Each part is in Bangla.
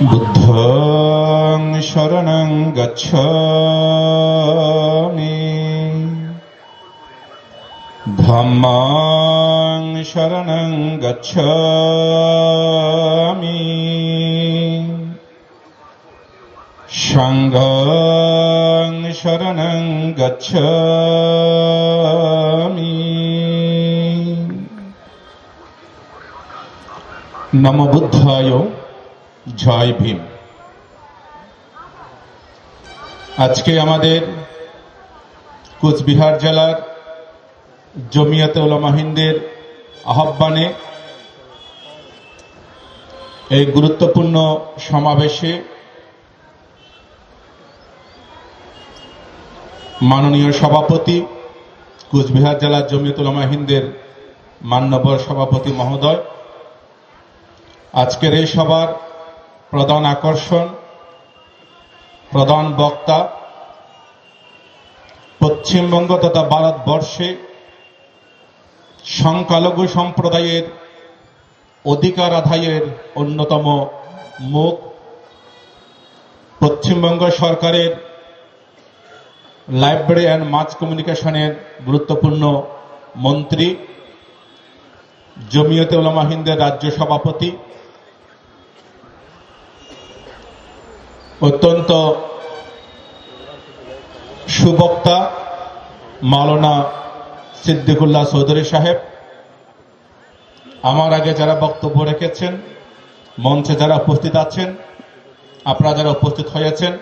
বুদ্ধং শরণং গচ্ছামি ধাম্মাং শরণং গচ্ছামি সংঘং শরণং গচ্ছামি। নমো বুদ্ধায়, জয় ভীম। আজকে আমাদের কোচবিহার জেলার জমিয়তে উলামা হিন্দের আহ্বানে এই গুরুত্বপূর্ণ সমাবেশে মাননীয় সভাপতি, কোচবিহার জেলার জমিয়তে উলামা হিন্দের মান্যবর সভাপতি মহোদয়, আজকের এই সভার প্রধান আকর্ষণ, প্রধান বক্তা, পশ্চিমবঙ্গ তথা ভারতবর্ষে সংখ্যালঘু সম্প্রদায়ের অধিকার আদায়ের অন্যতম মুখ, পশ্চিমবঙ্গ সরকারের লাইব্রেরি অ্যান্ড মাস কমিউনিকেশনের গুরুত্বপূর্ণ মন্ত্রী, জমিয়তে উলামা হিন্দের রাজ্য সভাপতি, অত্যন্ত সুবক্তা মাওলানা সিদ্দিকুল্লাহ চৌধুরী সাহেব, আমার আগে যারা বক্তব্য রেখেছেন, মঞ্চে যারা উপস্থিত আছেন, আপনারা যারা উপস্থিত হয়েছেন,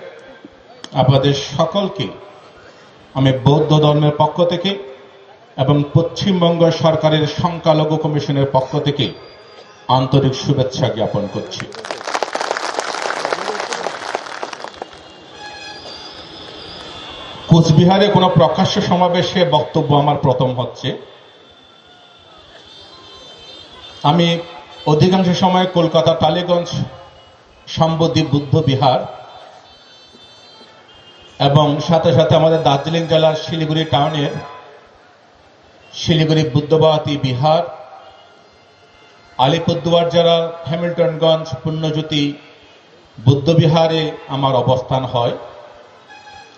আপনাদের সকলকে আমি বৌদ্ধ ধর্মের পক্ষ থেকে এবং পশ্চিমবঙ্গ সরকারের সংখ্যালঘু কমিশনের পক্ষ থেকে আন্তরিক শুভেচ্ছা জ্ঞাপন করছি। কোচবিহারে কোনো প্রকাশ্য সমাবেশে বক্তব্য আমার প্রথম হচ্ছে। আমি অধিকাংশ সময় কলকাতা টালিগঞ্জ সম্বোধি বুদ্ধ বিহার এবং সাথে সাথে আমাদের দার্জিলিং জেলার শিলিগুড়ি টাউনের শিলিগুড়ি বুদ্ধবাতী বিহার, আলিপুরদুয়ার জেলার হ্যামিল্টনগঞ্জ পুণ্যজ্যোতি বুদ্ধ বিহারে আমার অবস্থান হয়।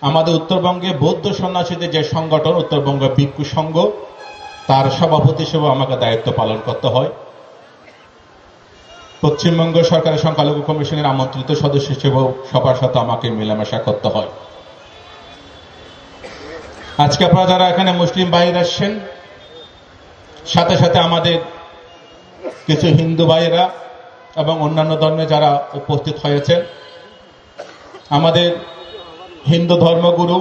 আমাদের উত্তরবঙ্গে বৌদ্ধ সন্ন্যাসীদের যে সংগঠন উত্তরবঙ্গ ভিক্ষু সংঘ, তার সভাপতি হিসেবে আমাকে দায়িত্ব পালন করতে হয়। পশ্চিমবঙ্গ সরকারের সংখ্যালঘু কমিশনের আমন্ত্রিত সদস্য হিসেবেও সবার সাথে আমাকে মেলামেশা করতে হয়। আজকে আপনারা যারা এখানে মুসলিম ভাইরা আসছেন, সাথে সাথে আমাদের কিছু হিন্দু ভাইরা এবং অন্যান্য ধর্মে যারা উপস্থিত হয়েছেন, আমাদের হিন্দু ধর্মগুরু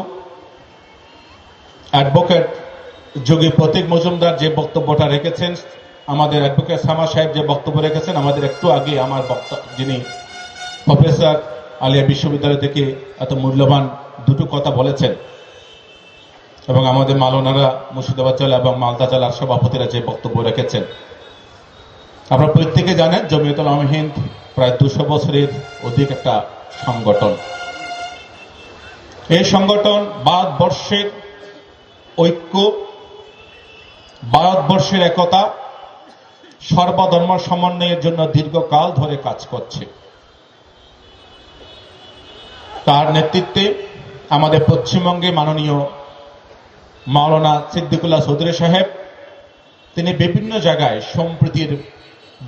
অ্যাডভোকেট যোগী প্রতীক মজুমদার যে বক্তব্যটা রেখেছেন, আমাদের অ্যাডভোকেট সামা সাহেব যে বক্তব্য রেখেছেন, আমাদের একটু আগে আমার যিনি প্রফেসর আলিয়া বিশ্ববিদ্যালয় থেকে এত মূল্যবান দুটো কথা বলেছেন, এবং আমাদের মাওলানারা মুর্শিদাবাদ জেলা এবং মালদা জেলার সভাপতিরা যে বক্তব্য রেখেছেন, আপনারা প্রত্যেকে জানেন জমিয়তুল উলামা হিন্দ প্রায় 200 বছরের অধিক একটা সংগঠন। এই সংগঠন ভারতবর্ষের ঐক্য, ভারতবর্ষের একতা, সর্বধর্ম সমন্বয়ের জন্য দীর্ঘকাল ধরে কাজ করছে। তার নেতৃত্বে আমাদের পশ্চিমবঙ্গে মাননীয় মাওলানা সিদ্দিকুল্লাহ চৌধুরী সাহেব, তিনি বিভিন্ন জায়গায় সম্প্রীতির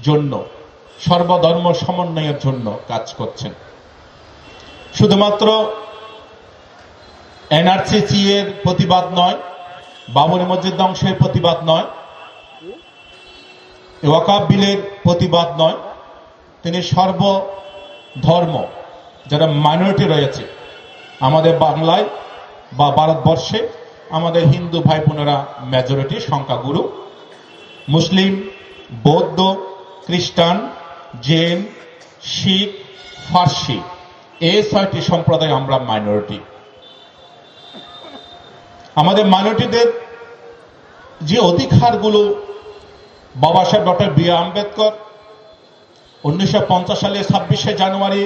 জন্য, সর্বধর্ম সমন্বয়ের জন্য কাজ করছেন। শুধুমাত্র এনআরসি এর প্রতিবাদ নয়, বাবরি মসজিদ ধ্বংসের প্রতিবাদ নয়, ওয়াকফ বিলের প্রতিবাদ নয়, তিনি সর্বধর্ম যারা মাইনরিটি রয়েছে আমাদের বাংলায় বা ভারতবর্ষে, আমাদের হিন্দু ভাই বোনেরা মেজরিটি সংখ্যাগুরু, মুসলিম, বৌদ্ধ, খ্রিস্টান, জৈন, শিখ, ফার্সি, এই 6টি সম্প্রদায় আমরা মাইনরিটি। আমাদের মাইনরিটিদের যে অধিকারগুলো বাবা সাহেব ডক্টর বি আর আম্বেদকর 1950 সালে 26শে জানুয়ারি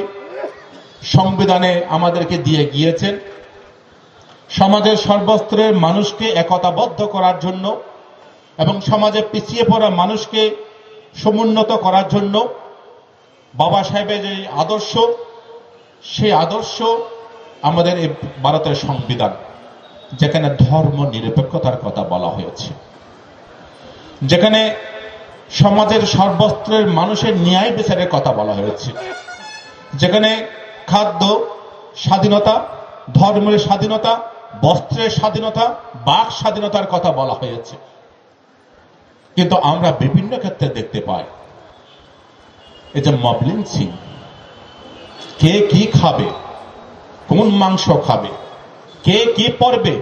সংবিধানে আমাদেরকে দিয়ে গিয়েছেন, সমাজের সর্বস্তরের মানুষকে একতাবদ্ধ করার জন্য এবং সমাজে পিছিয়ে পড়া মানুষকে সমুন্নত করার জন্য বাবা সাহেবের যে আদর্শ, সেই আদর্শ আমাদের এই ভারতের সংবিধান, যেখানে ধর্ম নিরপেক্ষতার কথা বলা হয়েছে, যেখানে সমাজের সর্বস্তরের মানুষের ন্যায় বিচারের কথা বলা হয়েছে, যেখানে খাদ্য স্বাধীনতা, ধর্মের স্বাধীনতা, বস্ত্রের স্বাধীনতা, বাক স্বাধীনতার কথা বলা হয়েছে। কিন্তু আমরা বিভিন্ন ক্ষেত্রে দেখতে পাই এই যে মব লিঞ্চিং, কে কি খাবে, কোন মাংস খাবে, কে কি পরবে,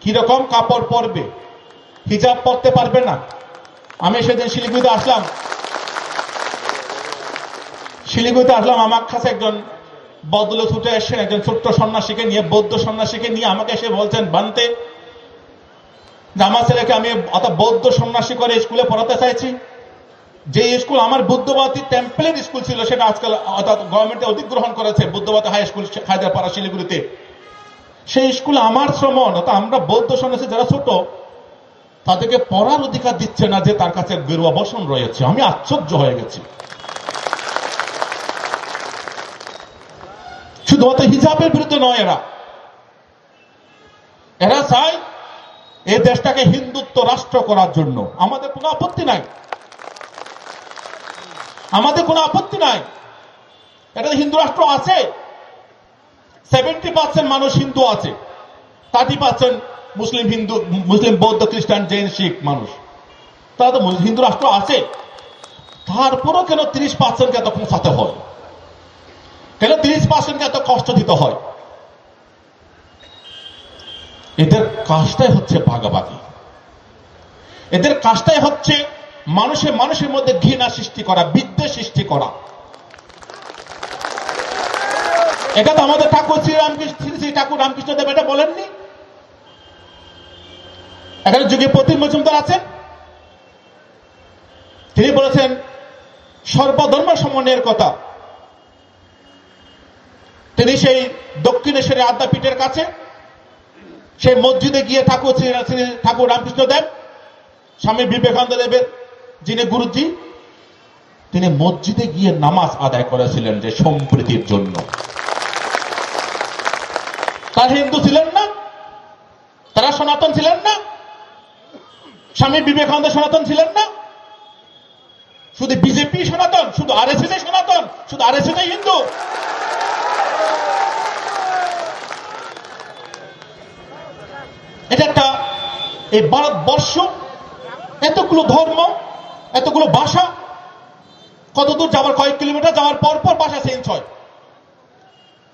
কি রকম কাপড় পরবে, হিজাব পরতে পারবে না। আমি সেদিন শিলিগুড়িতে আসলাম, আমার কাছে একজন বদলে ছুটে এসেছেন, একজন ছোট্ট সন্ন্যাসীকে নিয়ে, বৌদ্ধ সন্ন্যাসীকে নিয়ে আমাকে এসে বলছেন, বানতে যে আমার ছেলেকে আমি অর্থাৎ বৌদ্ধ সন্ন্যাসী করে স্কুলে পড়াতে চাইছি। যে স্কুল আমার বুদ্ধবাদী টেম্পলের স্কুল ছিল, সেটা আজকাল অর্থাৎ গভর্নমেন্টে অধিগ্রহণ করেছে, বুদ্ধবাদী হাই স্কুল হায়দ্রাপাড়া শিলিগুড়িতে। সেই স্কুল আমার শ্রমণ, অর্থাৎ আমরা বৌদ্ধ সন্ন্যাসী যারা ছোট, তাদেরকে পড়ার অধিকার দিচ্ছে না, যে তার কাছে গেরুয়া বসন রয়েছে। আমি আশ্চর্য হয়ে গেছি। শুধুমাত্র হিজাবের বিরুদ্ধে নয়, এরা চায় এই দেশটাকে হিন্দুত্ব রাষ্ট্র করার জন্য। আমাদের কোনো আপত্তি নাই, আমাদের কোনো আপত্তি নাই। এটা হিন্দু রাষ্ট্র আছে, 70% মানুষ হিন্দু আছে, 30% মুসলিম, হিন্দু, মুসলিম, বৌদ্ধ, খ্রিস্টান, জৈন, শিখ মানুষ, তারা তো হিন্দু রাষ্ট্র আছে। তারপরও কেন 30%কে এত পৌঁছাতে হয়? কেন 30%কে এত কষ্ট দিতে হয়? এদের কাজটাই হচ্ছে ভাগাভাগি, এদের কাজটাই হচ্ছে মানুষের মধ্যে ঘৃণা সৃষ্টি করা, বিদ্বেষ সৃষ্টি করা। এটা তো আমাদের ঠাকুর শ্রী ঠাকুর রামকৃষ্ণদেব এটা বলেননি। এখানে যোগীপতি মজুমদার আছেন, তিনি বলেছেন সর্বধর্ম সমন্বয়ের কথা। তিনি সেই দক্ষিণেশ্বরের আদ্যাপীঠের কাছে সেই মসজিদে গিয়ে ঠাকুর রামকৃষ্ণদেব, স্বামী বিবেকানন্দ দেবের যিনি গুরুজি, তিনি মসজিদে গিয়ে নামাজ আদায় করেছিলেন যে সম্প্রীতির জন্য। তারা হিন্দু ছিলেন না, তারা সনাতন ছিলেন না, স্বামী বিবেকানন্দ সনাতন ছিলেন না, শুধু বিজেপি সনাতন, শুধু আরএসএস সনাতন, শুধু আরএসএস হিন্দু। এটা একটা, এই ভারতবর্ষ এতগুলো ধর্ম, এতগুলো ভাষা, কতদূর যাওয়ার, কয়েক কিলোমিটার যাওয়ার পর পর ভাষা চেঞ্জ হয়।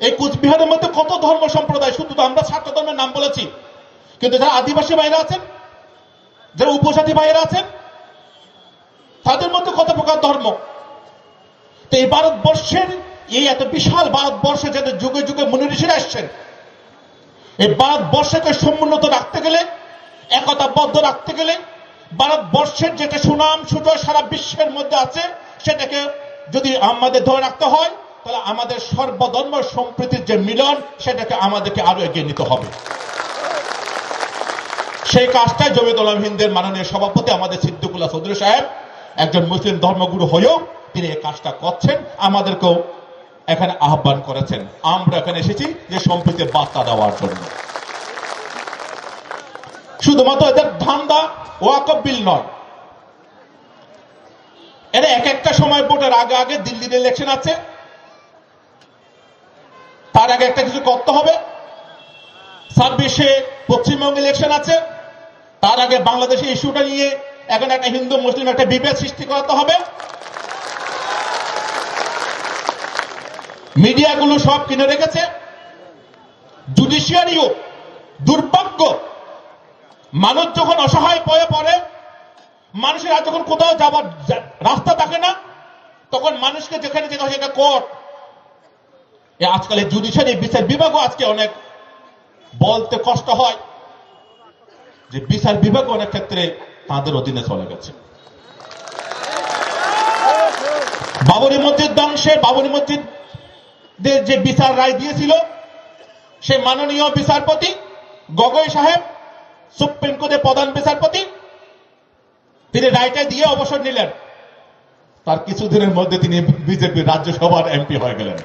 এই কুচবিহারের মধ্যে কত ধর্ম সম্প্রদায়, শুধু তো আমরা 7টা ধর্মের নাম বলেছি, কিন্তু যারা আদিবাসী ভাইরা আছেন, যারা উপজাতি ভাইরা আছেন, তাদের মধ্যে কত প্রকার ধর্ম। তো এই ভারতবর্ষের, এই এত বিশাল ভারতবর্ষে যাদের যুগে যুগে মুনি ঋষিরা এসছেন, এই ভারতবর্ষকে সমুন্নত রাখতে গেলে, একতাবদ্ধ রাখতে গেলে, ভারতবর্ষের যেটা সুনাম সুযোগ সারা বিশ্বের মধ্যে আছে, সেটাকে যদি আমাদের ধরে রাখতে হয়, তাহলে আমাদের সর্বধর্ম সম্প্রীতির যে মিলন, সেটাকে আমাদেরকে আরো এগিয়ে নিতে হবে। সেই কাজটাই জমিয়তুল উলামা হিন্দের মাননীয় সভাপতি আমাদের সিদ্দিকুল্লাহ চৌধুরী সাহেব, একজন মুসলিম ধর্মগুরু হয়েও তিনি এই কাজটা করছেন, আমাদেরকেও এখানে আহ্বান করেছেন। আমরা এখানে এসেছি যে সম্প্রীতির বার্তা দেওয়ার জন্য। শুধুমাত্র এদের ধান্দা ওয়াকফ বিল নয়, এরা এক একটা সময় ভোটের আগে আগে দিল্লির ইলেকশন আছে, তার আগে একটা কিছু করতে হবে। 26-এ পশ্চিমবঙ্গ ইলেকশন আছে, তার আগে বাংলাদেশের ইস্যুটা নিয়ে এখন একটা হিন্দু মুসলিম একটা বিভেদ সৃষ্টি করতে হবে। মিডিয়াগুলো সব কিনে রেখেছে, জুডিশিয়ারিও দুর্ভাগ্য। মানুষ যখন অসহায় হয়ে পড়ে, মানুষের আর যখন কোথাও যাবার রাস্তা থাকে না, তখন মানুষকে যেখানে যেতে হয় সেটা কোর্ট। আজকাল এই জুডিশিয়ারি বিচার বিভাগও আজকে অনেক বলতে কষ্ট হয় যে বিচার বিভাগ অনেক ক্ষেত্রে তাদের অধীনে চলে গেছে। বাবরি মসজিদ ধ্বংসে, বাবরি মসজিদের যে বিচার রায় দিয়েছিল, সে মাননীয় বিচারপতি গগৈ সাহেব, সুপ্রিম কোর্টের প্রধান বিচারপতি, তিনি রায়টা দিয়ে অবসর নিলেন। তার কিছুদিনের মধ্যে তিনি বিজেপির রাজ্যসভার এমপি হয়ে গেলেন।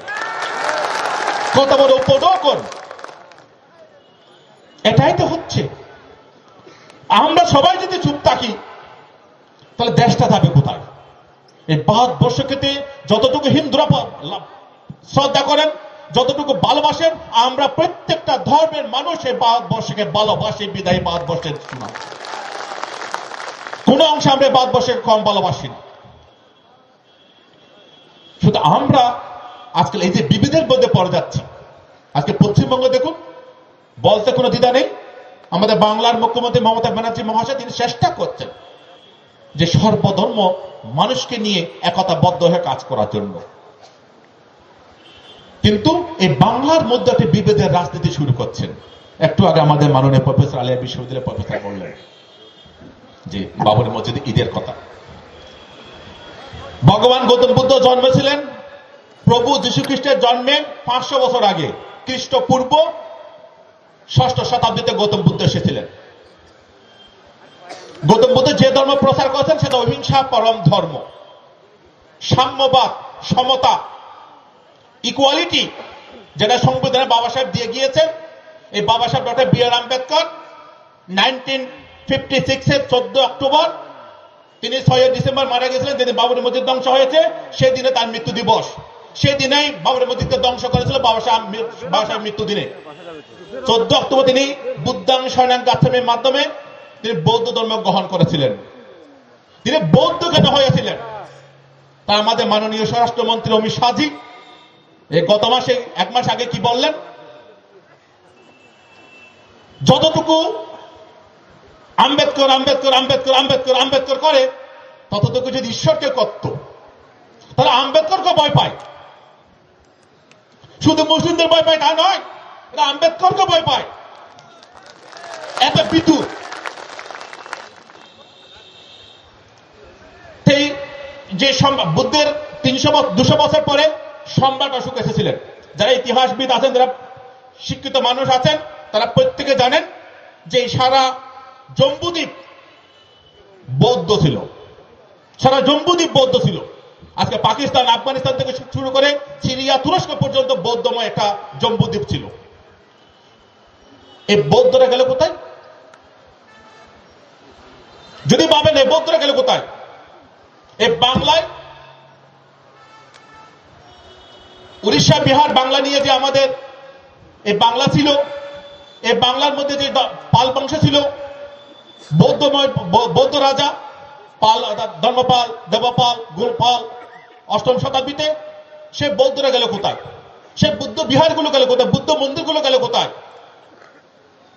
কত বড় উপদকন! এটাই তো হচ্ছে। আমরা সবাই যদি চুপ থাকি তাহলে দেশটা যাবে কোথায়? এই ভারতবর্ষকে যতটুকু হিন্দুরা শ্রদ্ধা করেন, যতটুকু ভালোবাসেন, আমরা প্রত্যেকটা ধর্মের মানুষ এই ভারতবর্ষকে ভালোবাসি। বিদায়ী ভারতবর্ষের কোন অংশে আমরা ভারতবর্ষকে কম ভালোবাসি না। শুধু আমরা আজকাল এই যে বিবিধের মধ্যে পড়ে যাচ্ছি। আজকে পশ্চিমবঙ্গ দেখুন, বলতে কোনো দ্বিধা নেই, আমাদের বাংলার মুখ্যমন্ত্রী মমতা ব্যানার্জি মহাশয় তিনি চেষ্টা করছেন যে সর্বধর্ম মানুষকে নিয়ে একতাবদ্ধ হয়ে কাজ করার জন্য। কিন্তু এই বাংলার মধ্যে একটা বিভেদের রাজনীতি শুরু করছেন। একটু আগে আমাদের মাননীয় প্রফেসর আলিয়া বিশ্ববিদ্যালয়ের প্রফেসর বললেন যে বাবরি মসজিদ ঈদের কথা। ভগবান গৌতম বুদ্ধ জন্মেছিলেন প্রভু যীশু খ্রিস্টের জন্মে 500 বছর আগে, খ্রিস্টপূর্ব 6ষ্ঠ শতাব্দীতে গৌতম বুদ্ধ এসেছিলেন। গৌতম বুদ্ধ যে ধর্ম প্রচার করেছেন সেটা অহিংসা পরম ধর্ম, সাম্যবাদ, সমতা, ইকুয়ালিটি, যেটা সংবিধানে বাবা সাহেব দিয়ে গিয়েছেন। এই বাবা সাহেব ডক্টর বি.আর. আম্বেদকর 1956 14 অক্টোবর তিনি 6 ডিসেম্বর মারা গেছিলেন, যেদিন বাবরি মসজিদ ধ্বংস হয়েছে, সেই দিনে তার মৃত্যু দিবস। সেই দিনেই বাবরি মসজিদকে ধ্বংস করেছিল বাবা সাহেব মৃত্যু দিনে। 14 অক্টোবর তিনি বুদ্ধাং শরণাং গাচ্ছামির মাধ্যমে তিনি বৌদ্ধ ধর্ম গ্রহণ করেছিলেন। তিনি বৌদ্ধ কেন হয়েছিলেন তা আমাদের মাননীয় স্বরাষ্ট্রমন্ত্রী অমিত শাহজি এই গত মাসে 1 মাস আগে কি বললেন? যতটুকু আম্বেদকর আম্বেদকর আম্বেদকর আম্বেদকর আম্বেদকর করে ততটুকু যদি ঈশ্বরকে করত তাহলে আম্বেদকরকে ভয় পায়। শুধু মুসলিমদের ভয় পায় তা নয়, এটা আম্বেদকরকে ভয় পায়। এত বিদ্যুৎ যে বুদ্ধের 200 বছর পরে সম্রাট অশোক এসেছিলেন। যারা ইতিহাসবিদ আছেন, যারা শিক্ষিত মানুষ আছেন, তারা প্রত্যেকে জানেন যে সারা জম্বুদ্বীপ বৌদ্ধ ছিল, সারা জম্বুদ্বীপ বৌদ্ধ ছিল। আজকে পাকিস্তান, আফগানিস্তান থেকে শুরু করে সিরিয়া, তুরস্ক পর্যন্ত বৌদ্ধময় একটা জম্বুদ্বীপ ছিল। এই বৌদ্ধরা গেল কোথায়? যদি ভাবেন এই বৌদ্ধরা গেল কোথায়? এই বাংলায়, উড়িষ্যা, বিহার, বাংলা নিয়ে যে আমাদের এই বাংলা ছিল, এই বাংলার মধ্যে যে পাল বংশ ছিল, বৌদ্ধ রাজা পাল, ধর্মপাল, দেবপাল, গোলপাল 8ম শতাব্দীতে, সে বৌদ্ধরা গেল কোথায়? সে বুদ্ধ বিহারগুলো গেল কোথায়? বুদ্ধ মন্দিরগুলো গেল কোথায়?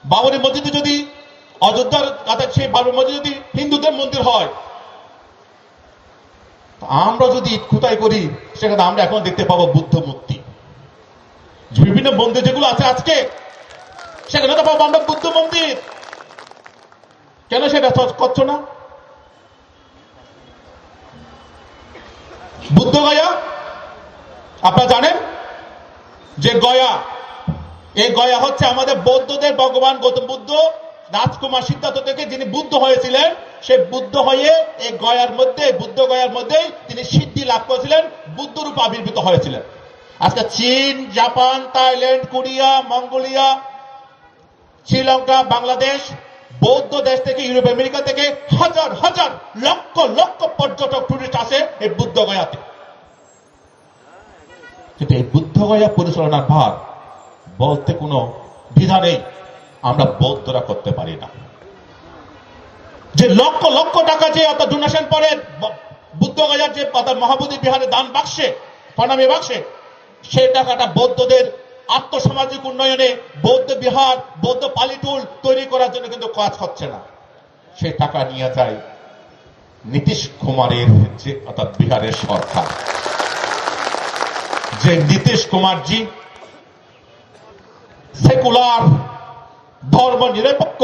বাবরি মসজিদে যদি অযোধ্যার কাছে সেই বাবরি মসজিদ যদি হিন্দুদের মন্দির হয়, আমরা যদি কোথায় করি সেখানে আমরা এখন দেখতে পাবো বুদ্ধ মূর্তি। বিভিন্ন মন্দির যেগুলো আছে আজকে সেখানে তো পাবো আমরা বুদ্ধ মন্দির। কেন সেটা করছো না? বুদ্ধ গয়া, আপনারা জানেন যে গয়া, এই গয়া হচ্ছে আমাদের বৌদ্ধদের ভগবান গৌতম বুদ্ধ রাজকুমার সিদ্ধার্থ থেকে যিনি বুদ্ধ হয়েছিলেন, সে বুদ্ধ হয়ে এই গয়ার মধ্যে, বুদ্ধ গয়ার মধ্যেই তিনি সিদ্ধি লাভ করেছিলেন, বুদ্ধরূপ আবির্ভূত হয়েছিলেন। আজকে চীন, Japan, Thailand, Korea, Mongolia, Sri Lanka, Bangladesh, বৌদ্ধ দেশ থেকে, ইউরোপ, আমেরিকা থেকে হাজার হাজার লক্ষ লক্ষ পর্যটক, টুরিস্ট আসে এই বুদ্ধ গয়াতে। কিন্তু এই বুদ্ধ গয়া পরিচালনার ভার বলতে কোনো দ্বিধা নেই, আমরা বৌদ্ধরা করতে পারি না। যে লক্ষ লক্ষ টাকা যে অত ডোনেশন পরে বুদ্ধ গয়ার যে মহাবোধি বিহারে দান বাক্সে, প্রণামী বাক্সে, সেই টাকাটা বৌদ্ধদের আত্মসামাজিক উন্নয়নে, বৌদ্ধ বিহার, বৌদ্ধ পালিটুল তৈরি করার জন্য কিন্তু কাজ হচ্ছে না। সেই টাকা নিয়ে যায় নীতিশ কুমারের যে অর্থাৎ বিহারের সরকার। যে নীতিশ কুমারজি সেকুলার, ধর্ম নিরপেক্ষ,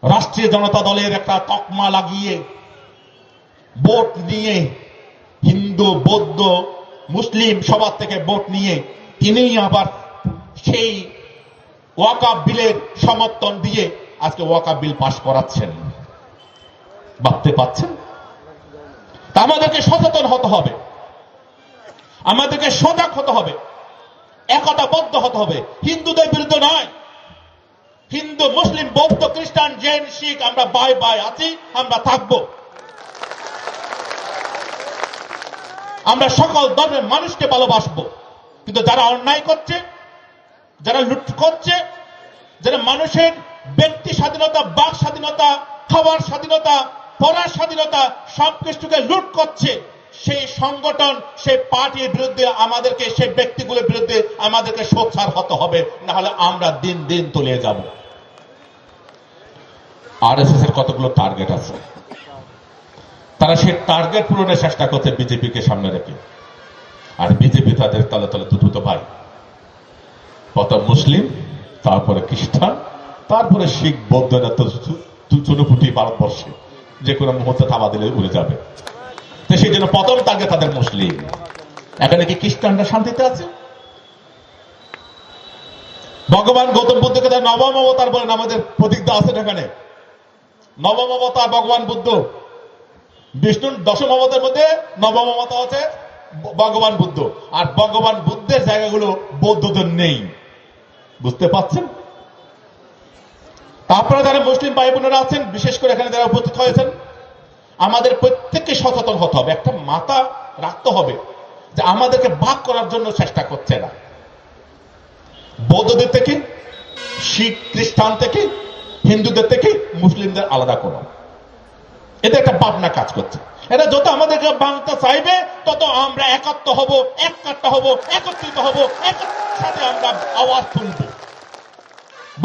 রাষ্ট্রীয় জনতা দলের একটা তকমা লাগিয়ে ভোট নিয়ে, হিন্দু, বৌদ্ধ, মুসলিম সবার থেকে ভোট নিয়ে তিনি আবার সেই ওয়াকফ বিলের সমর্থন দিয়ে আজকে ওয়াকফ বিল পাশ করাচ্ছেন। ভাবতে পাচ্ছেন? তা আমাদেরকে সচেতন হতে হবে, আমাদেরকে সজাগ হতে হবে, একতাবদ্ধ হতে হবে। হিন্দুদের বিরুদ্ধে নয়, হিন্দু মুসলিম বৌদ্ধ খ্রিস্টান জৈন শিখ আমরা ভাই ভাই আছি, আমরা থাকব। আমরা সকল ধর্মের মানুষকে ভালোবাসবো, কিন্তু যারা অন্যায় করছে, যারা লুট করছে, যারা মানুষের ব্যক্তি স্বাধীনতা, বাক স্বাধীনতা, খাবার স্বাধীনতা, পড়ার স্বাধীনতা সবকিছুকে লুট করছে, সেই সংগঠন, সেই পার্টির বিরুদ্ধে আমাদেরকে, সেই ব্যক্তিগুলোর বিরুদ্ধে আমাদেরকে সোচ্চার হতে হবে, না হলে আমরা দিন দিন তলিয়ে যাব। আরএসএস এর কতগুলো টার্গেট আছে, তারা সেই টার্গেট পূরণের চেষ্টা করছে বিজেপিকে সামনে রেখে। আর বিজেপি তাদের তলে তলে দুটো ভাই, প্রথম মুসলিম, তারপরে খ্রিস্টান, তারপরে শিখ বৌদ্ধরা তো চুনোপুটি ভারতবর্ষে যে কোনো মুহূর্তে থামা দিলে উড়ে যাবে। তো সেই জন্য প্রথম টার্গেট তাদের মুসলিম। এখানে কি খ্রিস্টানরা শান্তিতে আছে? ভগবান গৌতম বুদ্ধকে তার নবম অবতার বলেন, আমাদের প্রতিজ্ঞা আছে এখানে। নবম অবতার ভগবান বুদ্ধ, বিষ্ণুর দশম অবতারের মধ্যে নবম অবতার আছে ভগবান বুদ্ধ। আর ভগবান বুদ্ধের জায়গাগুলো বৌদ্ধদের নেই, বুঝতে পারছেন? তারপরে যারা মুসলিম ভাই বোনেরা আছেন, বিশেষ করে এখানে যারা উপস্থিত হয়েছেন, আমাদের প্রত্যেককে সচেতন হতে হবে, একটা মাথা রাখতে হবে যে আমাদেরকে ভাগ করার জন্য চেষ্টা করছে না। বৌদ্ধদের থেকে, শিখ খ্রিস্টান থেকে, হিন্দুদের থেকে মুসলিমদের আলাদা করো, এটা একটা ভাবনা কাজ করছে। এটা যত আমাদেরকে ভাঙতে চাইবে তত আমরা একাত্ম হব, এককাট্টা হব, একত্রিত হব, একসাথে আমরা আওয়াজ তুলব।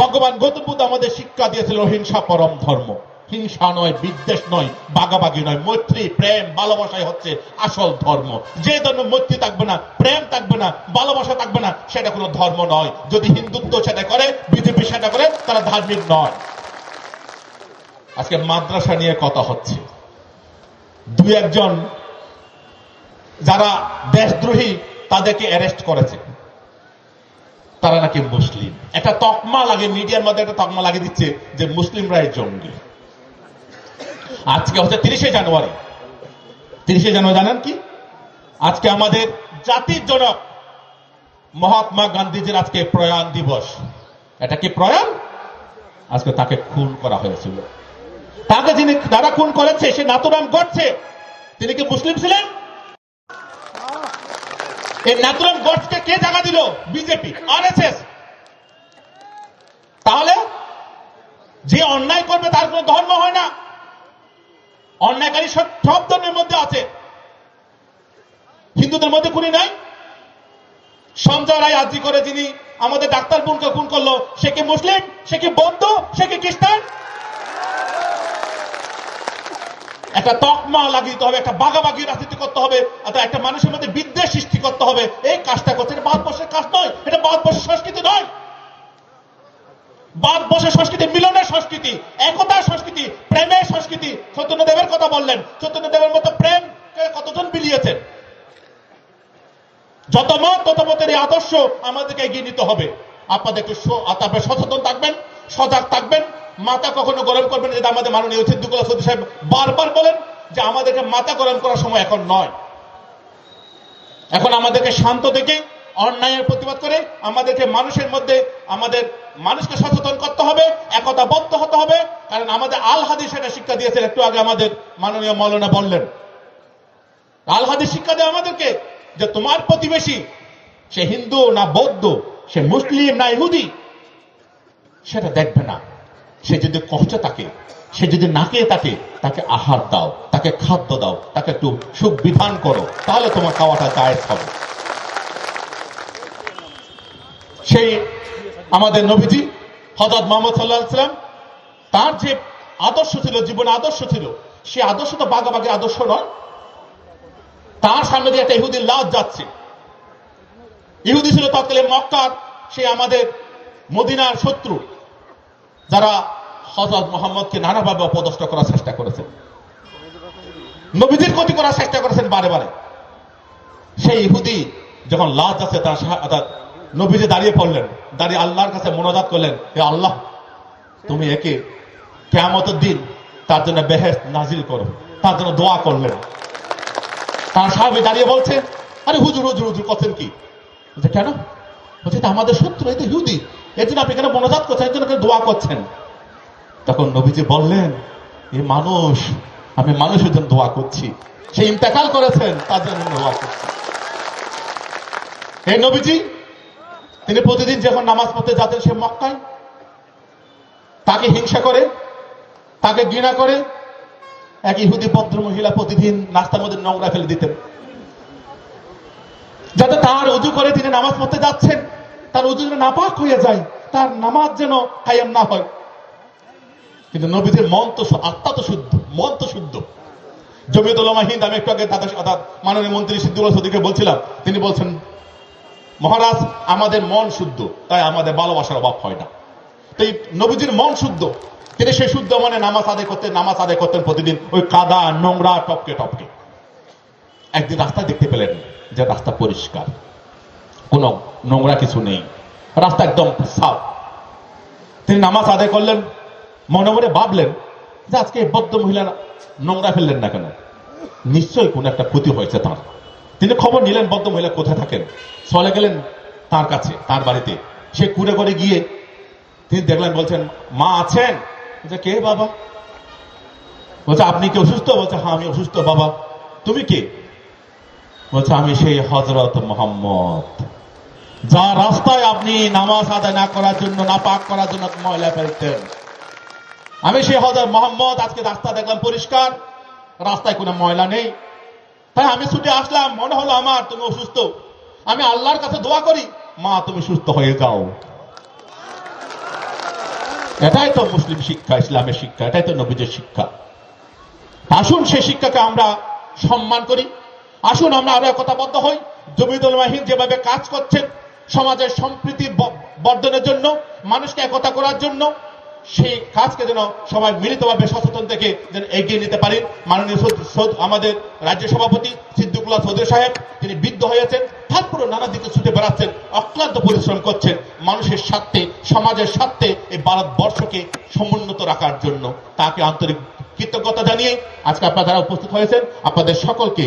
ভগবান গৌতম বুদ্ধ আমাদের শিক্ষা দিয়েছিল হিংসা পরম ধর্ম। হিংসা নয়, বিদ্বেষ নয়, বাগাবাগি নয়, মৈত্রী, প্রেম, ভালোবাসাই হচ্ছে আসল ধর্ম। যে ধর্ম মৈত্রী থাকবে না, প্রেম থাকবে না, ভালোবাসা থাকবে না, সেটা কোনো ধর্ম নয়। যদি হিন্দুত্ব সেটা করে, বিজেপি সেটা করে, তারা ধার্মিক নয়। আজকে মাদ্রাসা নিয়ে কথা হচ্ছে, দুই একজন যারা দেশদ্রোহী তাদেরকে অ্যারেস্ট করেছে, তারা নাকি মুসলিম। একটা তকমা লাগে, মিডিয়ার মধ্যে একটা তকমা লাগিয়ে দিচ্ছে যে মুসলিমরাই জঙ্গি। আজকে হচ্ছে 30শে জানুয়ারি। 30শে জানুয়ারি জানেন কি? আজকে আমাদের জাতির জনক মহাত্মা গান্ধীজির আজকে প্রয়াণ দিবস। এটা কি প্রয়াণ? আজকে তাকে খুন করা হয়েছিল। তাকে যিনি যারা খুন করেছে, সে নাথুরাম গডসে, তিনি কি মুসলিম ছিলেন? এই নাথুরাম গডসকে কে জায়গা দিল? BJP, RSS. তাহলে যে অন্যায় করবে তার কোনো ধর্ম হয় না। অন্যায়কারী সব ধর্মের মধ্যে আছে, হিন্দুদের মধ্যে খুনি নাই। সঞ্জয় রায় আর্জি করে যিনি আমাদের ডাক্তার বোনকে খুন করলো, সে কি মুসলিম? সে কি বৌদ্ধ? সে কি খ্রিস্টান? একটা তকমা লাগিয়ে দিতে হবে, একটা বাগাবাগি রাজনীতি করতে হবে, অর্থাৎ একটা মানুষের মধ্যে বিদ্বেষ সৃষ্টি করতে হবে। এই কাজটা করছে, এটা ভারতবর্ষের কাজ নয়, এটা ভারতবর্ষের সংস্কৃতি নয়। ভারতবর্ষের সংস্কৃতি মিলনের সংস্কৃতি, একতার সংস্কৃতি, প্রেমের সংস্কৃতি। চৈতন্যদেবের কথা বললেন, চৈতন্যদেবের মতো প্রেম কতজন বিলিয়েছেন? যত মত তত মতের এই আদর্শ আমাদেরকে এগিয়ে নিতে হবে। আপনাদের একটু সচেতন থাকবেন, সজাগ থাকবেন, মাথা কখনো গরম করবেন। যেটা আমাদের মাননীয় সিদ্দিকুল্লাহ চৌধুরী সাহেব বারবার বলেন যে আমাদেরকে মাথা গরম করার সময় এখন নয়। এখন আমাদেরকে শান্ত থেকে অন্যায়ের প্রতিবাদ করে আমাদেরকে মানুষের মধ্যে, আমাদের মানুষকে সচেতন করতে হবে, একতাবদ্ধ হতে হবে। কারণ আমাদের আল হাদিস সেটা শিক্ষা দিয়েছেন, একটু আগে আমাদের মাননীয় মৌলানা বললেন। আল হাদিস শিক্ষা দেয় আমাদেরকে যে তোমার প্রতিবেশী, সে হিন্দু না বৌদ্ধ, সে মুসলিম না ইহুদি, সেটা দেখবে না। সে যদি কষ্টে থাকে, সে যদি না খেয়ে থাকে, তাকে আহার দাও, তাকে খাদ্য দাও, তাকে একটু সুখ বিধান করো, তাহলে তোমার খাওয়াটা জায়েজ হবে। সেই আমাদের নবীজি হযরত মুহাম্মদ সাল্লাল্লাহু আলাইহি ওয়াসাল্লাম, তার যে আদর্শ ছিল, জীবন আদর্শ ছিল, সে আদর্শ তো বাগাবাগি আদর্শ নয়। তার সামনে দিয়ে একটা ইহুদির লাশ যাচ্ছে। ইহুদি ছিল তৎকালীন মক্কার, সে আমাদের মদিনার শত্রু, যারা হযরত মুহাম্মদকে নানাভাবে অপদস্থ করার চেষ্টা করেছেন, নবীজির ক্ষতি করার চেষ্টা করেছেন বারে বারে। সেই ইহুদি যখন লাশ যাচ্ছে, তার নবীজি দাঁড়িয়ে পড়লেন, দাঁড়িয়ে আল্লাহর কাছে মোনাজাত করলেন, হে আল্লাহ, তুমি একে কিয়ামতের দিন তার জন্য বেহেশত নাজিল করো। তার জন্য দোয়া করলেন। তার সাহেব দাঁড়িয়ে বলছে, আরে হুজুর হুজুর হুজুর করছেন কি? বলছে কেন? বলছে এটা আমাদের শত্রু, এই তো ইহুদি, এর জন্য আপনি কেন মোনাজাত করছেন, এর জন্য কেন দোয়া করছেন? তখন নবীজি বললেন, এই মানুষ, আমি মানুষের জন্য দোয়া করছি, সে ইন্তেকাল করেছেন তার জন্য দোয়া করছি। এই নবীজি তিনি প্রতিদিন যখন নামাজ পড়তে যেতেন সে মক্কায়, তাকে হিংসা করে, তাকে ঘৃণা করে এক ইহুদি ভদ্র মহিলা প্রতিদিন নাস্তার মধ্যে নোংরা ফেলে দিতেন, যাতে তার উজু করে তিনি নামাজ পড়তে যাচ্ছেন তার উজু যেন নাপাক হয়ে যায়, তার নামাজ যেন কায়েম না হয়। কিন্তু নবীজির মন তো, আত্মা তো শুদ্ধ, মন তো শুদ্ধ। জমিয়ত উলামা হিন্দ, আমি একটু আগে দাদা মাননীয় মন্ত্রী সিদ্দিকুল্লাহ সদিকে বলছিলাম, তিনি বলছেন, মহারাজ আমাদের মন শুদ্ধ, তাই আমাদের ভালোবাসার অভাব হয় না। তো এই নবীজির মন শুদ্ধ, তিনি সেই শুদ্ধ মনে নামাজ আদায় করতেন প্রতিদিন ওই কাদা নোংরা টপকে টপকে। একদিন রাস্তায় দেখতে পেলেন যে রাস্তা পরিষ্কার, কোনো নোংরা কিছু নেই, রাস্তা একদম সাফ। তিনি নামাজ আদায় করলেন, মনে মনে ভাবলেন যে আজকে বদ্ধ মহিলা নোংরা ফেললেন না কেন, নিশ্চয়ই কোনো একটা ক্ষতি হয়েছে তার। তিনি খবর নিলেন বদ্ধ মহিলা কোথায় থাকেন, চলে গেলেন তার কাছে, তার বাড়িতে। সে কুড়ে করে গিয়ে তিনি দেখলেন, বলছেন, মা আছেন? বলছে, কে বাবা? বলছে, আপনি কি অসুস্থ? বলছে, হ্যাঁ আমি অসুস্থ। বাবা তুমি কে? বলছে, আমি সেই হযরত মুহাম্মদ, যা রাস্তায় আপনি নামাজ আদায় না করার জন্য, না পাক করার জন্য ময়লা ফেলতেন। আমি সেই হযরত মুহাম্মদ, আজকে রাস্তা দেখলাম পরিষ্কার, রাস্তায় কোনো ময়লা নেই, তাই আমি ছুটে আসলাম। মনে হলো আমার তুমি অসুস্থ, আমি আল্লাহর কাছে দোয়া করি, মা তুমি সুস্থ হয়ে যাও। এটাই তো মুসলিম শিক্ষা, ইসলামের শিক্ষা, এটাই তো নবীজের শিক্ষা। আসুন সেই শিক্ষাকে আমরা সম্মান করি, আসুন আমরা আরো একতাবদ্ধ হই। জমিয়তুল উলামা হিন্দ যেভাবে কাজ করছেন সমাজের সম্প্রীতি বর্ধনের জন্য, মানুষকে একতা করার জন্য, সেই কাজকে যেন সবাই মিলিতভাবে সচেতন থেকে যেন এগিয়ে নিতে পারেন। মাননীয় আমাদের রাজ্য সভাপতি সিদ্দিকুল্লাহ চৌধুরী সাহেব, তিনি বৃদ্ধ হয়েছেন, তারপরে নানা দিকে ছুটে বেড়াচ্ছেন, অক্লান্ত পরিশ্রম করছেন মানুষের স্বার্থে, সমাজের স্বার্থে, এই ভারতবর্ষকে সমুন্নত রাখার জন্য। তাকে আন্তরিক কৃতজ্ঞতা জানিয়ে আজকে আপনারা যারা উপস্থিত হয়েছেন আপনাদের সকলকে